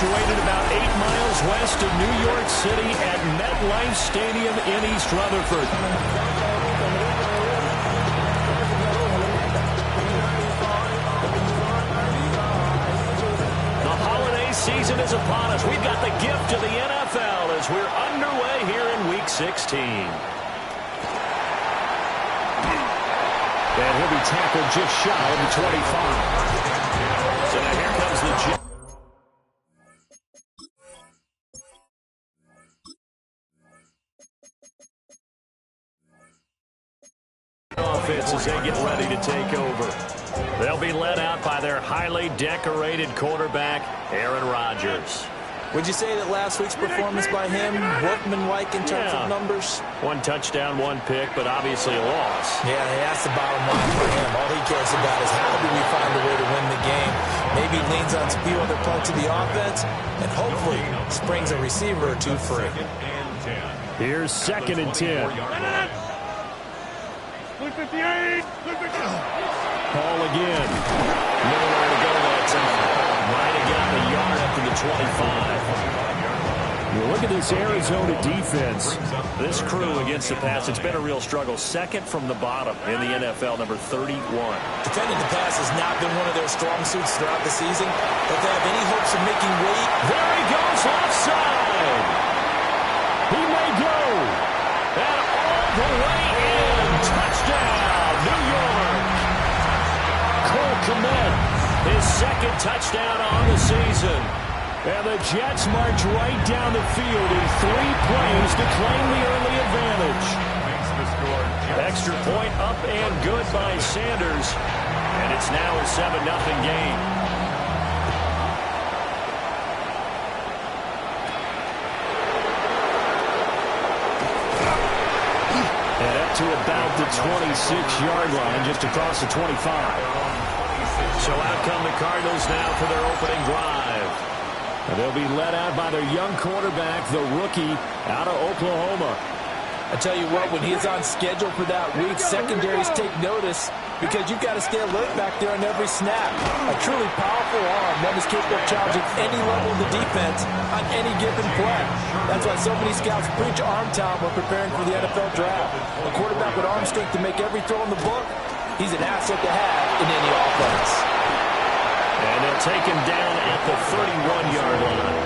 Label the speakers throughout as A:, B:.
A: situated about 8 miles west of New York City at MetLife Stadium in East Rutherford. The holiday season is upon us. We've got the gift of the NFL as we're underway here in Week 16. And he'll be tackled just shy of the 25. So now here comes the Jets. Offense as they get ready to take over. They'll be led out by their highly decorated quarterback, Aaron Rodgers.
B: Would you say that last week's performance by him, workmanlike in terms of numbers? 1 touchdown, 1 pick, but obviously a loss. Yeah, that's the bottom line for him. All he cares about is how do we find a way to win the game. Maybe he leans on a few other parts of the offense and hopefully springs a receiver or two free.
A: Here's 2nd and 10. Ball again. Nowhere to go that time. Might have gotten a yard up to the 25. You look at this Arizona defense. This crew against the pass, it's been a real struggle. 2nd from the bottom in the NFL, number 31.
B: Defending the pass has not been one of their strong suits throughout the season, but they have any hopes of making weight.
A: There he goes, left side. He may go. And all the way in. Touchdown, New York. Cole Kmet, his 2nd touchdown on the season. And the Jets march right down the field in 3 plays to claim the early advantage. Extra point up and good by Sanders. And it's now a 7-0 game. And up to about the 26-yard line, just across the 25. So out come the Cardinals now for their opening drive. And they'll be led out by their young quarterback, the rookie out of Oklahoma.
B: I tell you what, when he's on schedule for that week, secondaries take notice because you've got to stay alert back there on every snap. A truly powerful arm that is capable of challenging any level of the defense on any given play. That's why so many scouts preach arm talent when preparing for the NFL draft. A quarterback with arm strength to make every throw in the book, he's an asset to have in any offense.
A: And they'll take him down at the 31-yard line.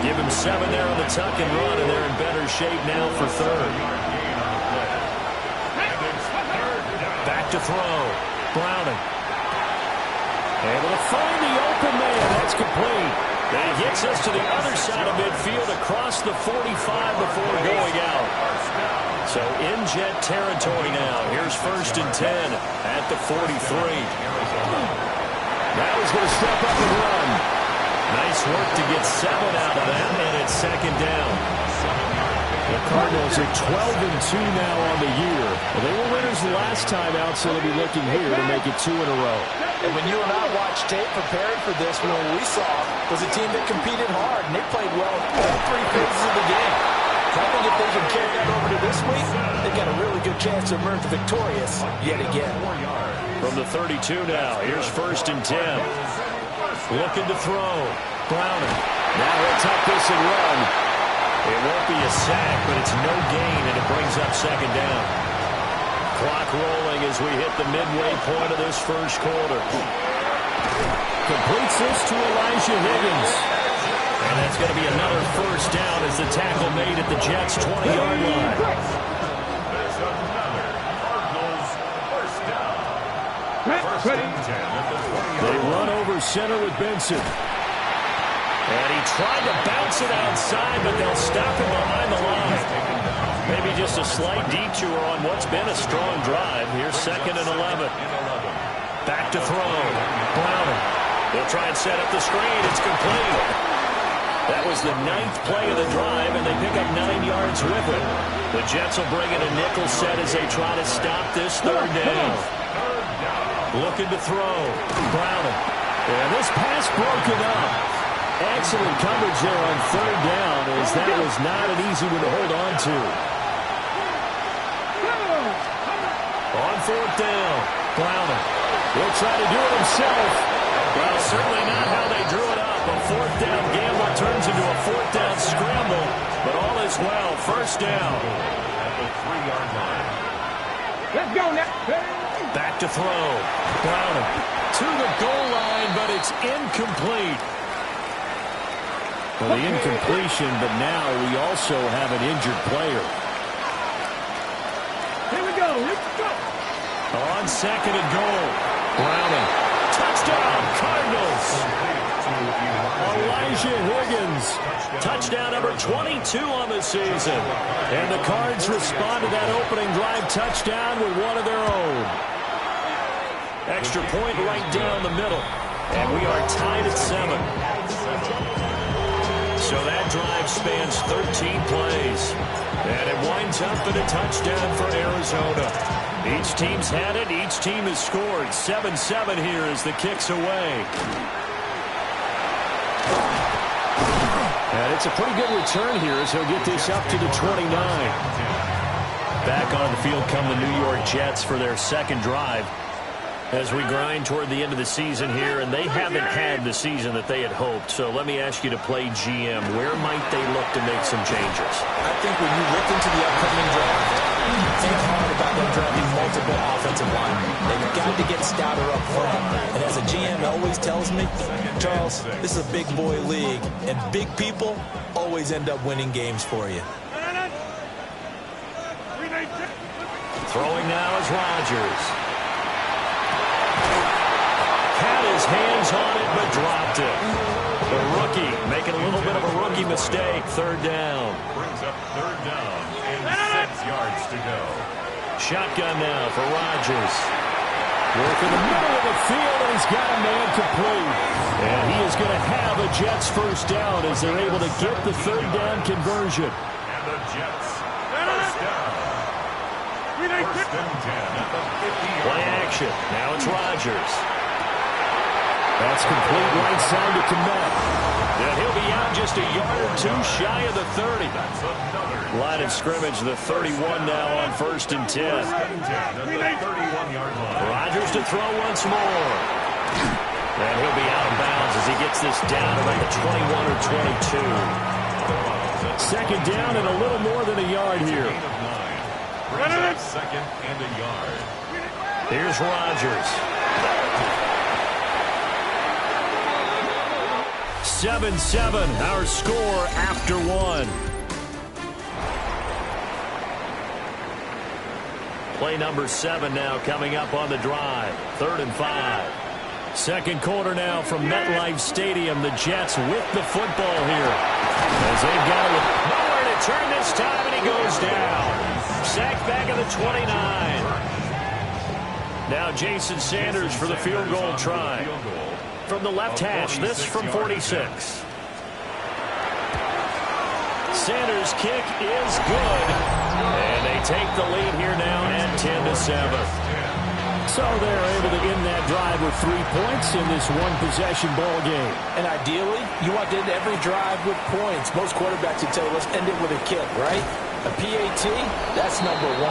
A: Give him 7 there on the tuck and run, and they're in better shape now for 3rd. Back to throw. Browning. Able to find the open man. That's complete. And he gets us to the other side of midfield across the 45 before going out. So in Jet territory now. Here's 1st and 10 at the 43. Now he's going to step up and run. Nice work to get 7 out of that, and it's 2nd down. The Cardinals are 12-2 now on the year. Well, they were winners the last time out, so they'll be looking here to make it 2 in a row.
B: And when you and I watched tape preparing for this, what we saw was a team that competed hard, and they played well in all 3 phases of the game. So I think if they can carry that over to this week, they've got a really good chance to emerge victorious yet again.
A: From the 32 now, here's 1st and 10. Looking to throw. Browning. Now he'll tuck this and run. It won't be a sack, but it's no gain, and it brings up 2nd down. Clock rolling as we hit the midway point of this 1st quarter. Completes this to Elijah Higgins. And that's going to be another 1st down as the tackle made at the Jets' 20-yard line. They run over center with Benson. And he tried to bounce it outside, but they'll stop him behind the line. Maybe just a slight detour on what's been a strong drive. Here's 2nd and 11. Back to throw. Browning. They'll try and set up the screen. It's complete. That was the 9th play of the drive, and they pick up 9 yards with it. The Jets will bring in a nickel set as they try to stop this 3rd down. Looking to throw. Browning. And this pass broken up. Excellent coverage there on 3rd down, as that was not an easy one to hold on to. On 4th down. Browning. He'll try to do it himself. Well, certainly not how they drew it up. A 4th down gamble fourth down scramble, but all is well. First down.
C: At the 3-yard line.
D: Let's go now.
A: Back to throw. Browning to the goal line, but it's incomplete. Well, the incompletion, but now we also have an injured player.
D: Here we go. Let's go.
A: On second and goal. Browning. Touchdown, Cardinals. Elijah Higgins. Touchdown number 22 on the season. And the Cards respond to that opening drive touchdown with one of their own. Extra point right down the middle. And we are tied at 7. So that drive spans 13 plays. And it winds up in a touchdown for Arizona. Each team's had it. Each team has scored. 7-7 here as the kick's away. And it's a pretty good return here as he'll get this up to the 29. Back on the field come the New York Jets for their second drive. As we grind toward the end of the season here, and they haven't had the season that they had hoped. So let me ask you to play GM. Where might they look to make some changes?
B: I think when you look into the upcoming draft, think hard about them drafting multiple offensive linemen. They've got to get stouter up front. And as a GM always tells me, Charles, this is a big boy league, and big people always end up winning games for you.
A: Throwing now is Rodgers. Had his hands on it, but dropped it. The rookie making a little bit of a rookie mistake. Third down.
C: Brings up third down and 6 yards to go.
A: Shotgun now for Rodgers. Working the middle of the field, and he's got a man complete. And he is going to have a Jets first down as they're able to get the third down conversion.
C: And the Jets first down. First and 10 at the 50-yard
A: Play
C: line.
A: action. Now it's Rodgers. That's complete right side to Kmet. And he'll be out just a yard or two shy of the 30.
C: That's another
A: Line of scrimmage, the 31 now on first and 10.
C: first and 10 at the 31-yard line.
A: Rodgers to throw once more. And he'll be out of bounds as he gets this down about the 21 or 22. Second down and a little more than a yard here.
C: Gain of 9. Brings up second and a yard.
A: Here's Rodgers. 7-7, our score after one. Play number 7 now coming up on the drive. 3rd and 5. Second quarter now from MetLife Stadium. The Jets with the football here. As they've got nowhere to turn this time, and he goes down. Sacked back at the 29. Now Jason Sanders for the field goal try. From the left hash, this from 46. Sanders' kick is good. And they take the lead here now at 10-7. So they're able to end that drive with 3 points in this one-possession ball game.
B: And ideally, you want to end every drive with points. Most quarterbacks would tell you, let's end it with a kick, right? A PAT, that's number 1.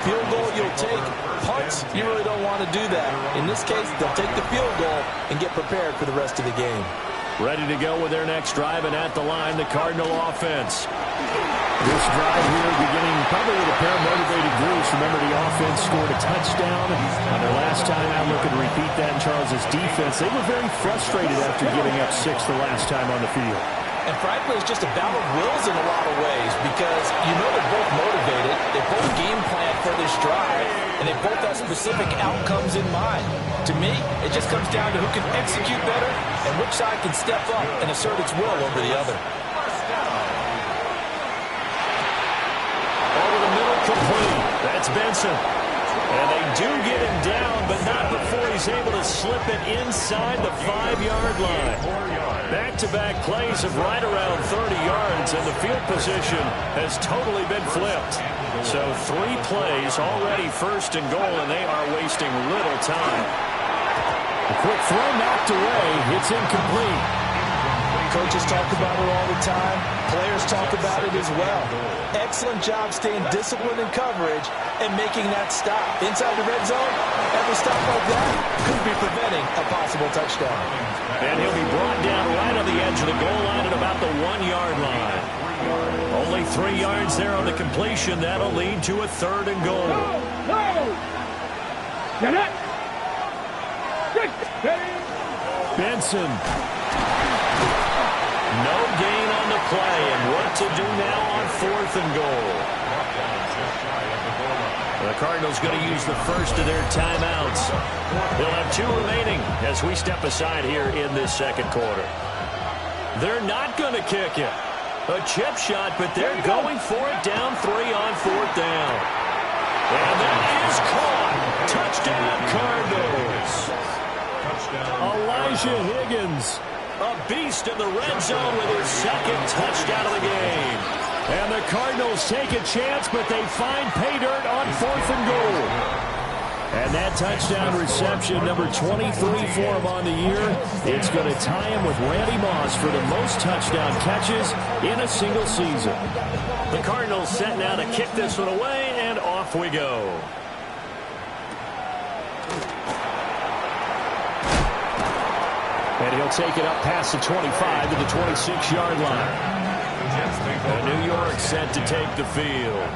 B: Field goal you'll take. Punts, you really don't want to do that. In this case, they'll take the field goal and get prepared for the rest of the game.
A: Ready to go with their next drive, and at the line, the Cardinal offense. This drive here beginning probably with a pair of motivated groups. Remember, the offense scored a touchdown on their last time out. Looking to repeat that in Charles' defense. They were very frustrated after giving up 6 the last time on the field.
B: And frankly, it's just a battle of wills in a lot of ways because you know they're both motivated. They both game plan for this drive, and they both have specific outcomes in mind. To me, it just comes down to who can execute better and which side can step up and assert its will over the other.
A: Over the middle, complete. That's Benson. And they do get him down, but not before he's able to slip it inside the 5-yard line. Back-to-back plays of right around 30 yards, and the field position has totally been flipped. So 3 plays, already first and goal, and they are wasting little time. A quick throw knocked away. It's incomplete.
B: Coaches talk about it all the time. Players talk about it as well. Excellent job staying disciplined in coverage and making that stop. Inside the red zone, every stop like that could be preventing a possible touchdown.
A: And he'll be brought down right on the edge of the goal line at about the 1 1-yard line. Only 3 yards there on the completion. That'll lead to a 3rd and goal. Benson. No gain on the play, and what to do now on 4th and goal. The Cardinals going to use the first of their timeouts. They'll have 2 remaining as we step aside here in this 2nd quarter. They're not going to kick it. A chip shot, but they're going for it down 3 on 4th down. And that is caught. Touchdown, Cardinals. Elijah Higgins, a beast in the red zone with his 2nd touchdown of the game. And the Cardinals take a chance, but they find pay dirt on 4th and goal. And that touchdown reception, number 23 for him on the year, it's going to tie him with Randy Moss for the most touchdown catches in a single season. The Cardinals set now to kick this one away, and off we go. And he'll take it up past the 25 to the 26-yard line. New York set to take the field.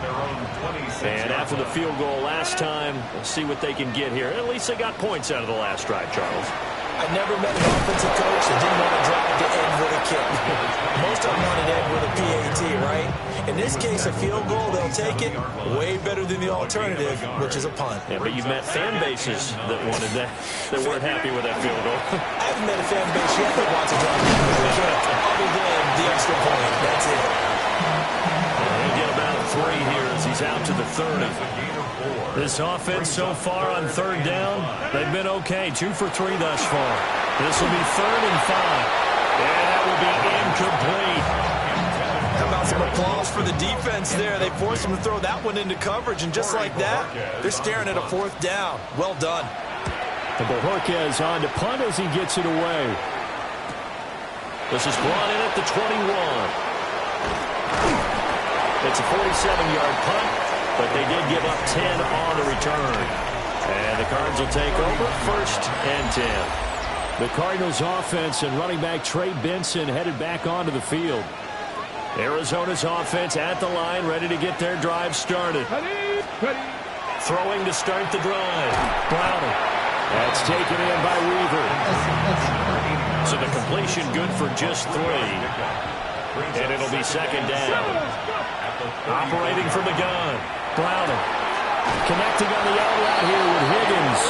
A: And after the field goal last time, we'll see what they can get here. At least they got points out of the last drive, Charles.
B: I never met an offensive coach that didn't want to drive to end with a kick. Most of them wanted to end with a PAT, right? In this case, a field goal, they'll take it way better than the alternative, which is a punt.
A: Yeah, but you've met fan bases that wanted that, that weren't happy with that field goal.
B: I haven't met a fan base yet that wants to drive to end with a kick, other than the extra point. That's it.
A: He'll get about 3 here as he's out to the 30. This offense so far on 3rd down, they've been okay. 2 for 3 thus far. This will be 3rd and 5. And that will be incomplete.
B: How about some applause for the defense there? They forced him to throw that one into coverage, and just like that, they're staring at a 4th down. Well done.
A: And Bojorquez on to punt as he gets it away. This is brought in at the 21. It's a 47-yard punt, but they did give up 10 on the return. And the Cards will take over 1st and 10. The Cardinals offense and running back Trey Benson headed back onto the field. Arizona's offense at the line, ready to get their drive started. Throwing to start the drive. Browning. That's taken in by Weaver. So the completion good for just 3. And it'll be 2nd down. Operating from the gun. Browning. Connecting on the out route here with Higgins.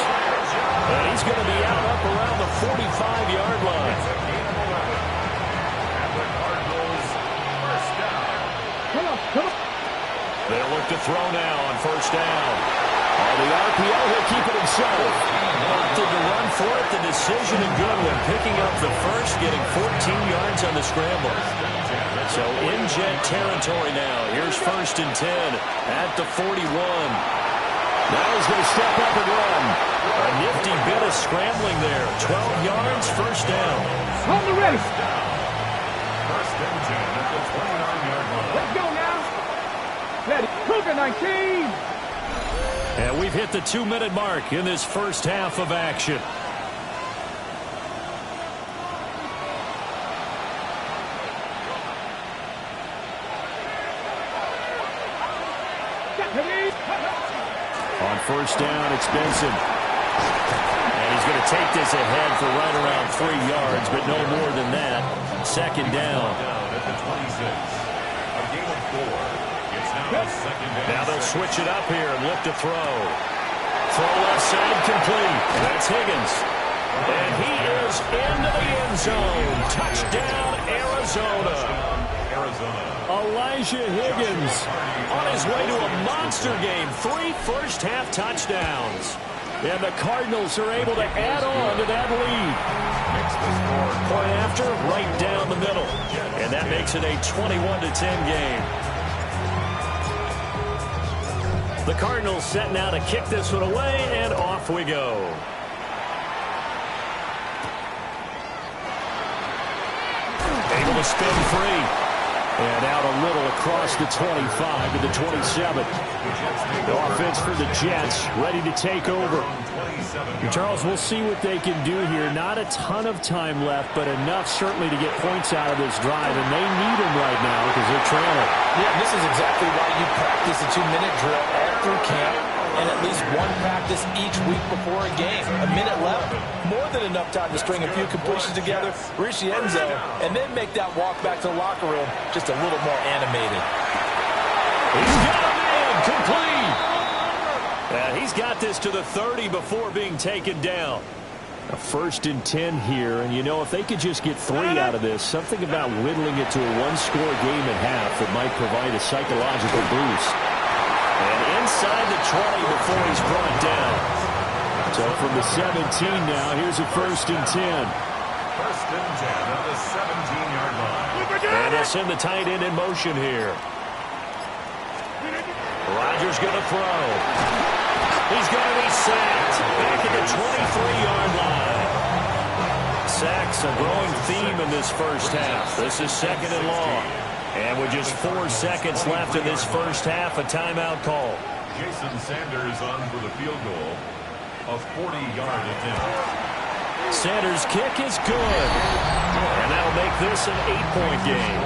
A: And he's going to be out up around the 45-yard line. They'll look to throw now on 1st down. On the RPO, he'll keep it himself. Opted to run for it. The decision a good one. Picking up the first, getting 14 yards on the scramble. So in jet territory now. Here's 1st and 10 at the 41. Now he's going to step up and run. A nifty bit of scrambling there. 12 yards, 1st down.
D: On the race.
C: 1st and 10 at the 29-yard line.
D: Let's go now. Ready. Cougar 19.
A: And we've hit the 2-minute mark in this first half of action. On 1st down, it's Benson. And he's going to take this ahead for right around 3 yards, but no more than that. 2nd down.
C: At the 26. A game of 4. It's now 2nd down.
A: Now they'll switch it up here and look to throw. Throw left side complete. That's Higgins. And he is into the end zone. Touchdown, Arizona. Elijah Higgins on his way to a monster game. 3 first-half touchdowns. And the Cardinals are able to add on to that lead. Point after, right down the middle. And that makes it a 21-10 game. The Cardinals set now to kick this one away, and off we go. Able to spin free. And out a little across the 25 to the 27. The offense for the Jets ready to take over. Charles, we'll see what they can do here. Not a ton of time left, but enough certainly to get points out of this drive. And they need them right now because they're trailing.
B: Yeah, this is exactly why you practice a 2-minute drill all through camp and at least one practice each week before a game. A minute left, more than enough time to string a few completions together, reach the end zone, and then make that walk back to the locker room just a little more animated.
A: He's got a man complete. He's got this to the 30 before being taken down. A 1st and 10 here, and you know, if they could just get 3 out of this, something about whittling it to a one-score game at half that might provide a psychological boost. And inside the 20 before he's brought down. So from the 17 now, here's a 1st and 10.
C: 1st and 10 at the 17-yard line.
A: And they'll send the tight end in motion here. Rodgers going to throw. He's going to be sacked back at the 23-yard line. Sacks a growing theme in this first half. This is 2nd and long. And with just 4 seconds left in this first half, a timeout call.
C: Jason Sanders on for the field goal. A 40-yard attempt.
A: Sanders' kick is good. And that'll make this an 8-point game.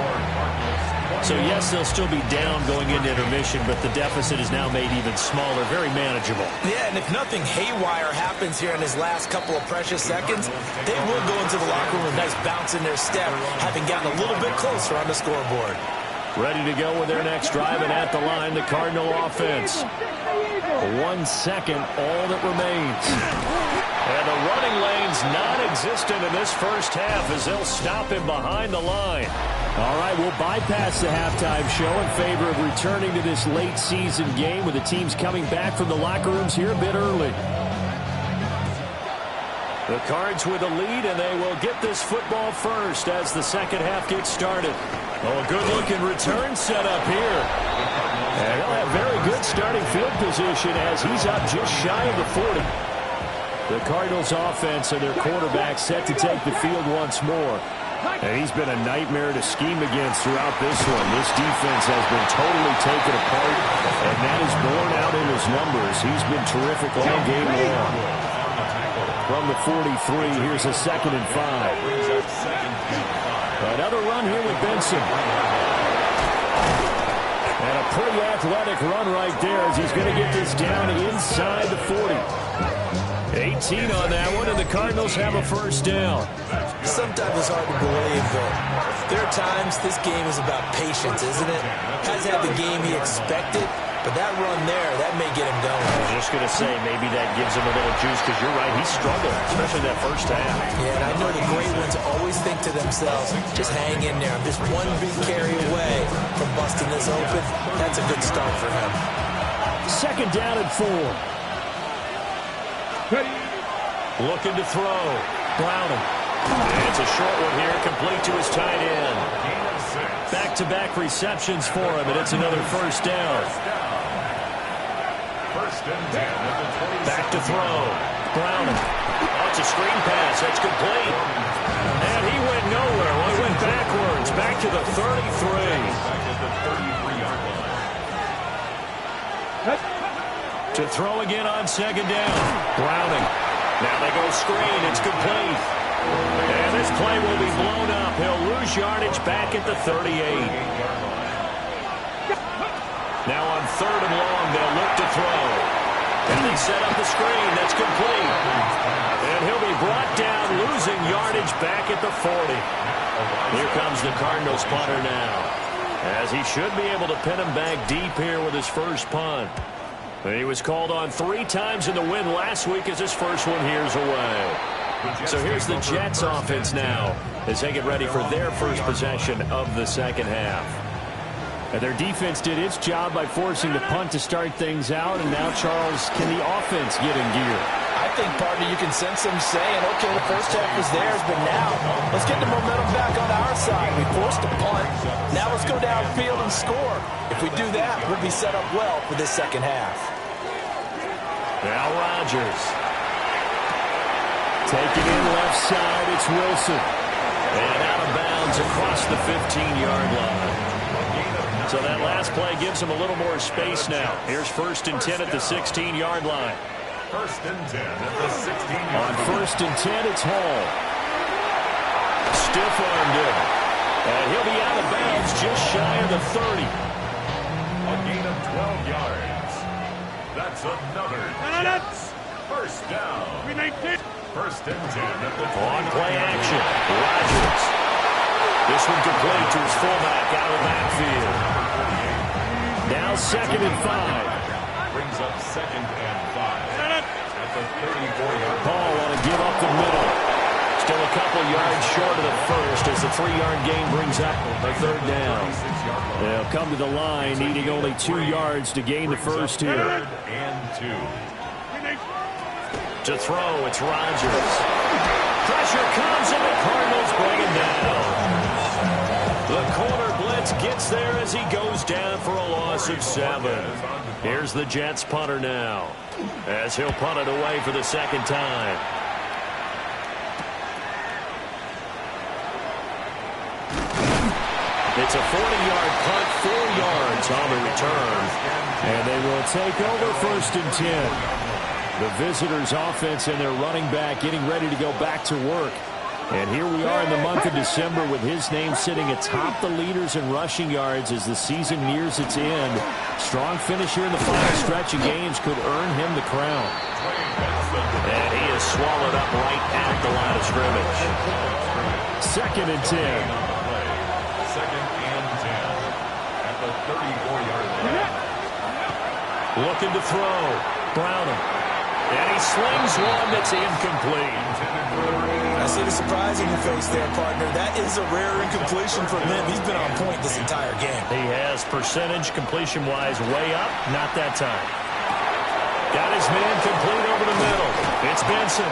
A: So, yes, they'll still be down going into intermission, but the deficit is now made even smaller, very manageable.
B: Yeah, and if nothing haywire happens here in his last couple of precious seconds, they will go into the locker room with a nice bounce in their step, having gotten a little bit closer on the scoreboard.
A: Ready to go with their next drive, and at the line, the Cardinal offense. 1 second, all that remains. And the running lane's non-existent in this first half as they'll stop him behind the line. All right, we'll bypass the halftime show in favor of returning to this late season game with the teams coming back from the locker rooms here a bit early. The Cards with a lead, and they will get this football first as the second half gets started. Oh, a good-looking return set up here. And they'll have very good starting field position as he's up just shy of the 40. The Cardinals offense and their quarterback set to take the field once more. And he's been a nightmare to scheme against throughout this one. This defense has been totally taken apart, and that is borne out in his numbers. He's been terrific all game long. From the 43, here's a 2nd and 5. Another run here with Benson. And a pretty athletic run right there as he's going to get this down inside the 40. 18 on that one, and the Cardinals have a first down.
B: Sometimes it's hard to believe, but there are times this game is about patience, isn't it? Hasn't had the game he expected, but that run there, that may get him going.
A: I was just going to say, maybe that gives him a little juice, because you're right, he struggled, especially that first half. Yeah,
B: and I know the great ones always think to themselves, just hang in there. I'm just one big carry away from busting this open. That's a good start for him.
A: 2nd down and 4. Looking to throw. Browning. And it's a short one here, complete to his tight end. Back-to-back receptions for him, and it's another first down.
C: 1st and 10 at the 27.
A: Back to throw. Browning. Oh, it's a screen pass. That's complete. And he went nowhere. Well, he went backwards. Back to the 33.
C: Back at the 33-yard line.
A: To throw again on 2nd down. Browning. Now they go screen. It's complete. And this play will be blown up. He'll lose yardage back at the 38. Now on 3rd and long, they'll look to throw. And they set up the screen. That's complete. And he'll be brought down, losing yardage back at the 40. Here comes the Cardinals punter now, as he should be able to pin him back deep here with his first punt. He was called on 3 times in the win last week as his first one here's away. So here's the Jets offense now as they get ready for their first possession of the second half. And their defense did its job by forcing the punt to start things out. And now, Charles, can the offense get in gear?
B: I think, partner, you can sense them saying, okay, the first half was theirs, but now let's get the momentum back on our side. We forced a punt. Now let's go downfield and score. If we do that, we'll be set up well for this second half.
A: Now Rodgers. Taking in left side, it's Wilson. And out of bounds across the 15-yard line. So that last play gives him a little more space now. Here's 1st and 10 at the 16-yard line.
C: 1st and 10 at the 16-yard line.
A: On 1st and 10, it's Hall. Stiff-armed him. And he'll be out of bounds just shy of the 30.
C: A gain of 12 yards. That's another Jets. 1st down. 1st and 10 at the 20.
A: On play action, Rodgers. This one complete to his fullback out of the backfield. Now 2nd and 5.
C: Brings up 2nd and 5 at the 34-yard line.
A: Ball want to give up the middle. Still a couple yards short of the first as the 3-yard gain brings up a 3rd down. They'll come to the line needing only 2 yards to gain the first here.
C: 3rd and 2.
A: To throw, it's Rodgers. Pressure comes and the Cardinals bring him down. The corner blitz gets there as he goes down for a loss of 7. Here's the Jets punter now as he'll punt it away for the 2nd time. It's a 40-yard punt, 4 yards on the return. And they will take over 1st and 10. The visitors' offense and their running back getting ready to go back to work. And here we are in the month of December with his name sitting atop the leaders in rushing yards as the season nears its end. Strong finish here in the final stretch of games could earn him the crown. And he is swallowed up right at the line of scrimmage. 2nd and 10.
C: 2nd and 10 at the 34-yard line.
A: Looking to throw. Browning. And he slings one that's incomplete.
B: I see the surprise in your face there, partner. That is a rare incompletion from him. He's been on point this entire game.
A: He has percentage completion-wise way up. Not that time. Got his man complete over the middle. It's Benson.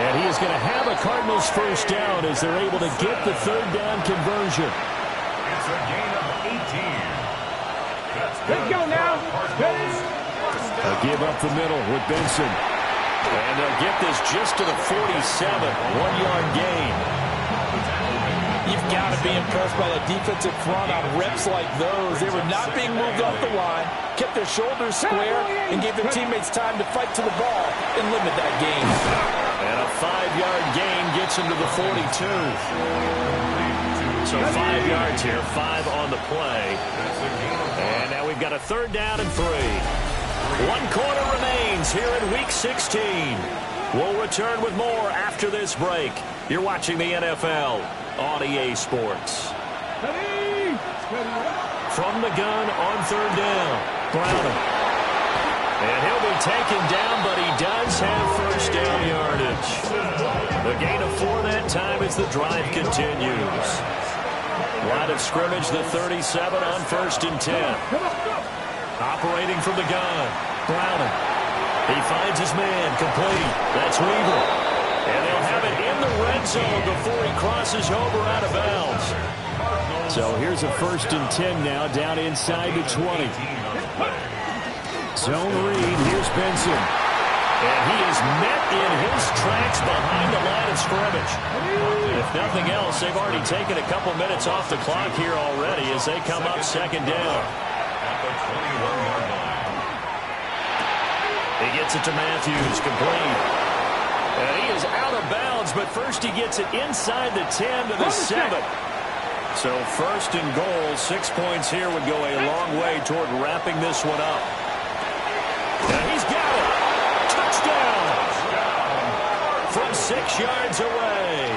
A: And he is going to have a Cardinals 1st down as they're able to get the 3rd down conversion.
C: It's a gain of 18.
D: Let's go now.
A: A give up the middle with Benson. And they'll get this just to the 47. 1-yard gain.
B: You've got to be impressed by the defensive front on reps like those. They were not being moved off the line, kept their shoulders square, and gave their teammates time to fight to the ball and limit that gain.
A: And a 5-yard gain gets him to the 42. So 5 yards here, 5 on the play. And now we've got a 3rd down and 3. 1 quarter remains here in Week 16. We'll return with more after this break. You're watching the NFL on EA Sports. From the gun on 3rd down, Browning. And he'll be taken down, but he does have 1st down yardage. The gain of 4 that time as the drive continues. Line of scrimmage, the 37 on 1st and 10. Operating from the gun, Browning. He finds his man, complete. That's Weaver. And they'll have it in the red zone before he crosses over out of bounds. So here's a 1st and 10 now, down inside the 20. Zone read, here's Benson. And he is met in his tracks behind the line of scrimmage. If nothing else, they've already taken a couple minutes off the clock here already as they come up 2nd down. He gets it to Matthews, complete. And he is out of bounds, but first he gets it inside the 10 to the 7. So 1st and goal, 6 points here would go a long way toward wrapping this one up. And he's got it. Touchdown. From 6 yards away.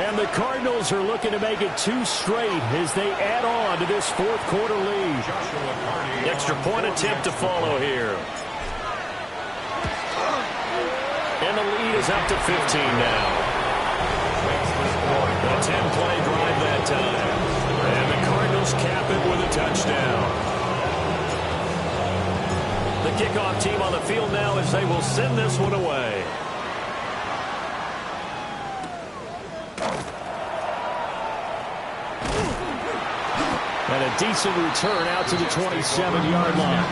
A: And the Cardinals are looking to make it 2 straight as they add on to this 4th quarter lead. Extra point attempt to follow here. And the lead is up to 15 now. A 10-play drive that time. And the Cardinals cap it with a touchdown. The kickoff team on the field now as they will send this one away. And a decent return out to the 27-yard line.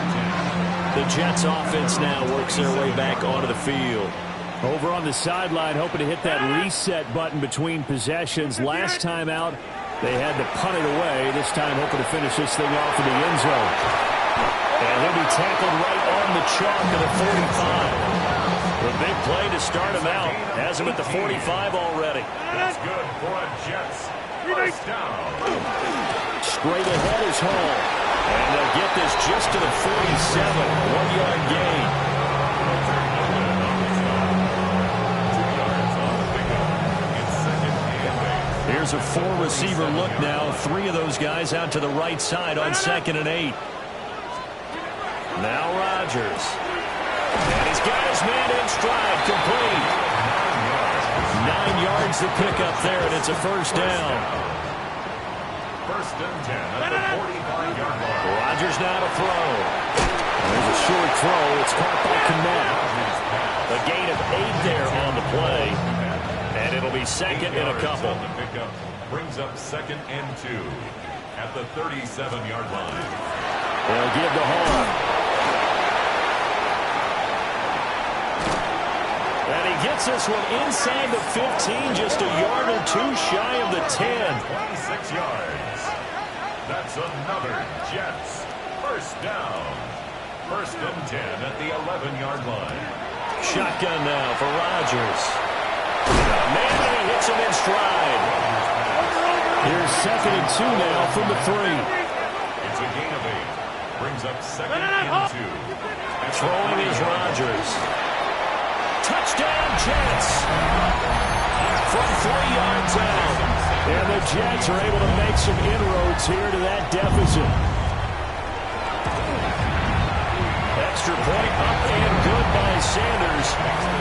A: The Jets offense now works their way back onto the field. Over on the sideline, hoping to hit that reset button between possessions. Last time out, They had to punt it away, this time hoping to finish this thing off in the end zone. And he'll be tackled right on the chalk at the 45. The big play to start him out. Has him at the 45 already.
C: That's good for a Jets. First down.
A: Straight ahead is Hall. And they'll get this just to the 47. 1-yard gain. Here's a four-receiver look now. 3 of those guys out to the right side on 2nd and 8. Now Rodgers. And he's got his man in stride, complete. 9 yards to pick up there, and it's a first down.
C: First and 10 at the 45-yard line.
A: Rodgers now to throw. There's a short throw. It's caught by Kmet. A gain of 8 there on the play. And it'll be second and a couple.
C: The pickup brings up 2nd and 2 at the 37-yard line.
A: They'll give the Hall. And he gets this one inside the 15, just a yard or 2 shy of the 10.
C: 26 yards. That's another Jets. First down. First and 10 at the 11-yard line.
A: Shotgun now for Rodgers. Man, he hits him in stride. Here's 2nd and 2 now from the 3.
C: It's a gain of 8. Brings up 2nd and 2.
A: Throwing is Rodgers. Touchdown, Jets. From 3 yards out. And the Jets are able to make some inroads here to that deficit. Extra point up and good by Sanders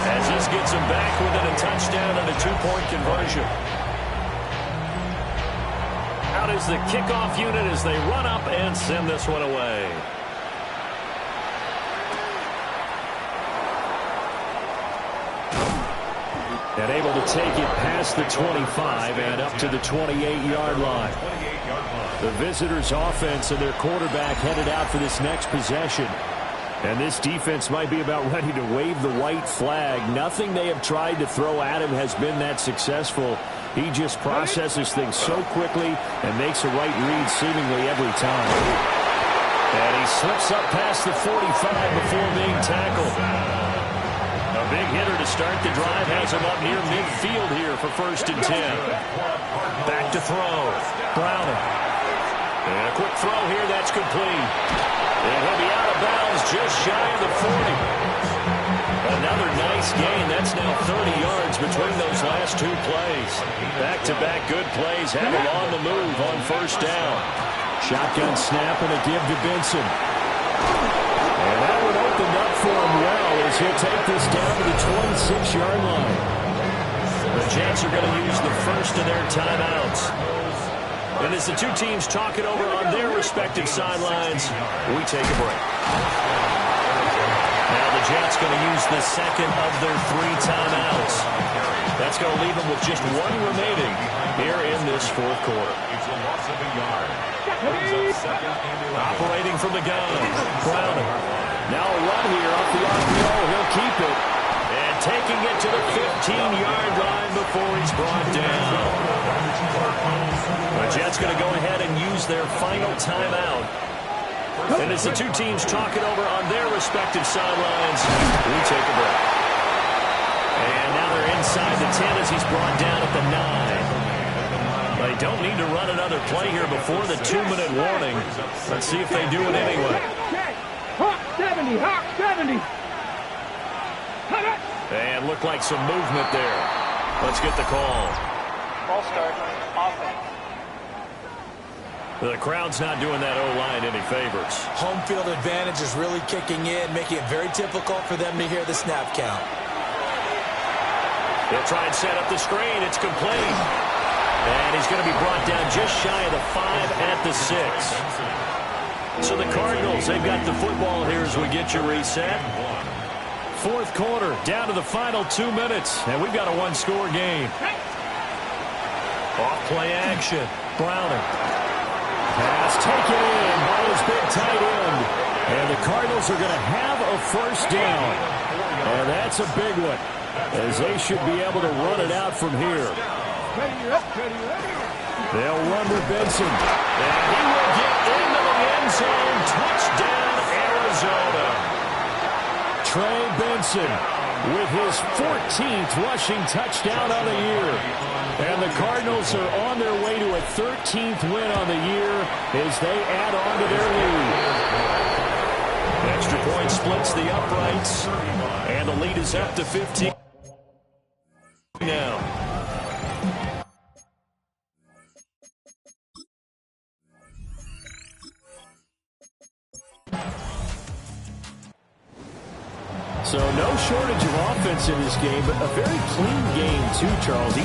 A: as this gets him back within a touchdown and a 2-point conversion. Out is the kickoff unit as they run up and send this one away. And able to take it past the 25 and up to the 28-yard line. The visitors' offense and their quarterback headed out for this next possession. And this defense might be about ready to wave the white flag. Nothing they have tried to throw at him has been that successful. He just processes things so quickly and makes a right read seemingly every time. And he slips up past the 45 before being tackled. A big hitter to start the drive has him up near midfield here for 1st and 10. Back to throw. Browning. And a quick throw here, that's complete. And he'll be out of bounds just shy of the 40. Another nice gain. That's now 30 yards between those last 2 plays. Back-to-back good plays have him on the move on 1st down. Shotgun snap and a give to Benson. And that one opened up for him well as he'll take this down to the 26-yard line. The Jets are going to use the first of their timeouts. And as the 2 teams talk it over on their respective sidelines, we take a break. Now the Jets going to use the second of their 3 timeouts. That's going to leave them with just 1 remaining here in this 4th quarter.
C: It's a loss of a yard.
A: Operating from the gun. Browning. Now a run here off the RPO. He'll keep it. And taking it to the 15-yard line before he's brought down. The Jets going to go ahead and use their final timeout. And as the 2 teams talk it over on their respective sidelines, we take a break. And now they're inside the 10 as he's brought down at the 9. They don't need to run another play here before the 2-minute warning. Let's see if they do it anyway.
D: Hawk 70, Hawk 70.
A: And looked like some movement there. Let's get the call.
E: Ball start. Offense.
A: The crowd's not doing that O-line any favors.
B: Home field advantage is really kicking in, making it very difficult for them to hear the snap count.
A: They'll try and set up the screen. It's complete. And he's going to be brought down just shy of the 5 at the 6. So the Cardinals, they've got the football here as we get you reset. 4th quarter, down to the final 2 minutes. And we've got a 1-score game. Off play action. Browning. Pass taken in by his big tight end. And the Cardinals are going to have a 1st down. And that's a big one, as they should be able to run it out from here. They'll run with Benson. And he will get into the end zone. Touchdown, Arizona. Trey Benson with his 14th rushing touchdown on the year. And the Cardinals are on their way to a 13th win on the year as they add on to their lead. Extra point splits the uprights. And the lead is up to 15 now. So no shortage of offense in this game, but a very clean game too, Charles.